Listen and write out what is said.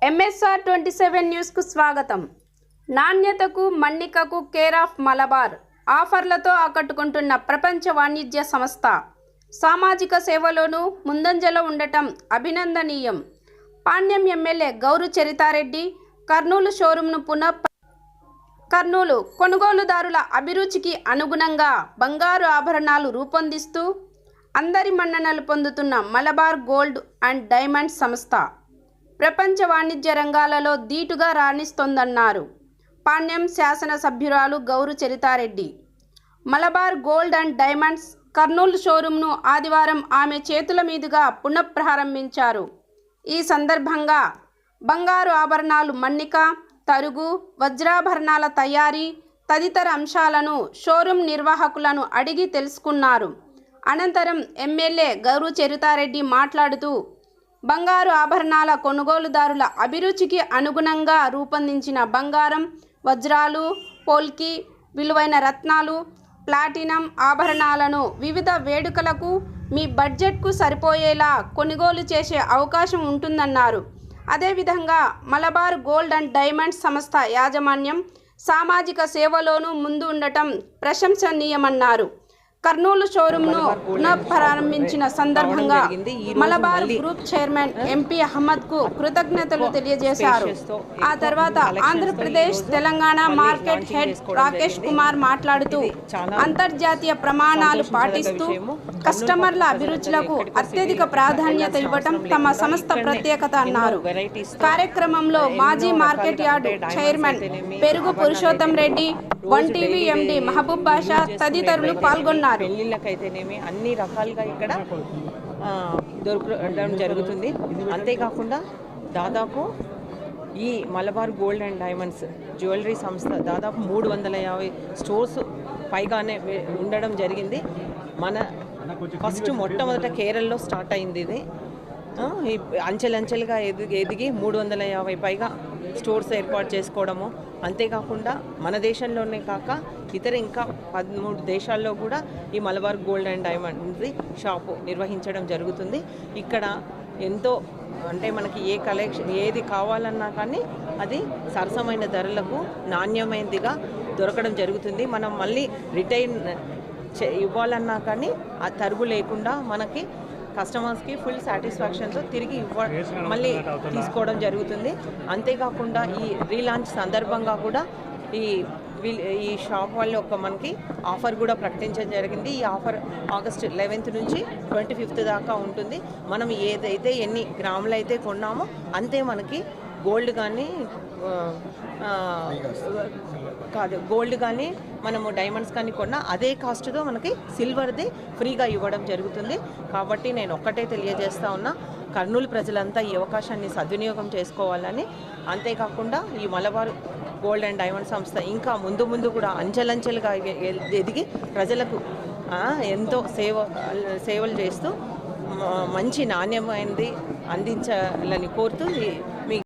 MSR 27 news కు స్వాగతం. నాణ్యతకు మన్నికకు కేర్ ఆఫ్ మలబార్ ఆఫర్లతో ఆకట్టుకుంటున్న ప్రపంచ వాణిజ్య సంస్థ. సామాజిక సేవలోనూ ముందంజలో ఉండటం అభినందనీయం. పాణ్యం ఎమ్మెల్యే గౌరు చరితారెడ్డి కర్నూలు షోరూంను కర్నూలు కొనుగోలుదారుల అభిరుచికి అనుగుణంగా బంగారు ఆభరణాలు రూపొందిస్తూ అందరి మన్ననలు పొందుతున్న మలబార్ గోల్డ్ అండ్ డైమండ్స్ సంస్థ ప్రపంచ వాణిజ్య రంగాలలో ధీటుగా రాణిస్తోందన్నారు పాణ్యం శాసనసభ్యురాలు Gouru Charitha Reddy. Malabar gold and diamonds Kurnool షోరూంను ఆదివారం ఆమె చేతుల మీదుగా పునఃప్రారంభించారు. ఈ సందర్భంగా బంగారు ఆభరణాలు మన్నిక, తరుగు, వజ్రాభరణాల తయారీ తదితర అంశాలను షోరూం నిర్వాహకులను అడిగి తెలుసుకున్నారు. అనంతరం ఎమ్మెల్యే గౌరు చరితారెడ్డి మాట్లాడుతూ బంగారు ఆభరణాల కొనుగోలుదారుల అభిరుచికి అనుగుణంగా రూపొందించిన బంగారం, వజ్రాలు, పోల్కి, విలువైన రత్నాలు, ప్లాటినం ఆభరణాలను వివిధ వేడుకలకు మీ బడ్జెట్కు సరిపోయేలా కొనుగోలు చేసే అవకాశం ఉంటుందన్నారు. అదేవిధంగా మలబార్ గోల్డ్ అండ్ డైమండ్స్ సంస్థ యాజమాన్యం సామాజిక సేవలోనూ ముందు ఉండటం ప్రశంసనీయమన్నారు. కర్నూలు షోరూంను పునఃప్రారంభించిన సందర్భంగా మలబార్ గ్రూప్ చైర్మన్ ఎంపీ అహ్మద్కు కృతజ్ఞతలు తెలియజేశారు. ఆ తర్వాత ఆంధ్రప్రదేశ్ తెలంగాణ మార్కెట్ హెడ్ రాకేష్ కుమార్ మాట్లాడుతూ అంతర్జాతీయ ప్రమాణాలు పాటిస్తూ కస్టమర్ల అభిరుచులకు అత్యధిక ప్రాధాన్యత ఇవ్వటం తమ సంస్థ ప్రత్యేకత అన్నారు. కార్యక్రమంలో మాజీ మార్కెట్ యార్డు చైర్మన్ పెరుగు పురుషోత్తం రెడ్డి, వన్ టీవీ ఎండి మహబూబ్ బాషా తదితరులు పాల్గొన్నారు. పెళ్లిళ్ళకైతేనేమి అన్ని రకాలుగా ఇక్కడ దొరకడం జరుగుతుంది. అంతేకాకుండా దాదాపు ఈ Malabar gold and diamonds jewellery సంస్థ దాదాపు 350 స్టోర్స్ పైగానే ఉండడం జరిగింది. మన ఫస్ట్ మొట్టమొదట కేరళలో స్టార్ట్ అయింది. ఇది అంచెలంచెలుగా ఎదిగి 350 పైగా స్టోర్స్ ఏర్పాటు చేసుకోవడము. అంతేకాకుండా మన దేశంలోనే కాక ఇతర ఇంకా 13 దేశాల్లో కూడా ఈ Malabar gold and diamonds shop నిర్వహించడం జరుగుతుంది. ఇక్కడ ఎంతో అంటే మనకి ఏ కలెక్షన్ ఏది కావాలన్నా కానీ అది సరసమైన ధరలకు నాణ్యమైనదిగా దొరకడం జరుగుతుంది. మనం మళ్ళీ రిటైన్ ఇవ్వాలన్నా కానీ ఆ తరుగు లేకుండా మనకి కస్టమర్స్కి ఫుల్ సాటిస్ఫాక్షన్తో తిరిగి మళ్ళీ తీసుకోవడం జరుగుతుంది. అంతేకాకుండా ఈ రీలాంచ్ సందర్భంగా కూడా ఈ షాప్ వాళ్ళు మనకి ఆఫర్ కూడా ప్రకటించడం జరిగింది. ఈ ఆఫర్ ఆగస్టు 11th నుంచి 25th దాకా ఉంటుంది. మనం ఏదైతే ఎన్ని గ్రాములు అయితే కొన్నామో అంతే మనకి గోల్డ్ కానీ గోల్డ్ కానీ మనము డైమండ్స్ కానీ కొన్నా అదే కాస్ట్తో మనకి సిల్వర్ది ఫ్రీగా ఇవ్వడం జరుగుతుంది. కాబట్టి నేను ఒక్కటే తెలియజేస్తా ఉన్నా, కర్నూలు ప్రజలంతా ఈ అవకాశాన్ని సద్వినియోగం చేసుకోవాలని. అంతేకాకుండా ఈ మలబార్ గోల్డ్ అండ్ డైమండ్ సంస్థ ఇంకా ముందు కూడా అంచెలంచెలుగా ఎదిగి ప్రజలకు ఎంతో సేవలు చేస్తూ మంచి నాణ్యమైనది అందించాలని కోరుతూ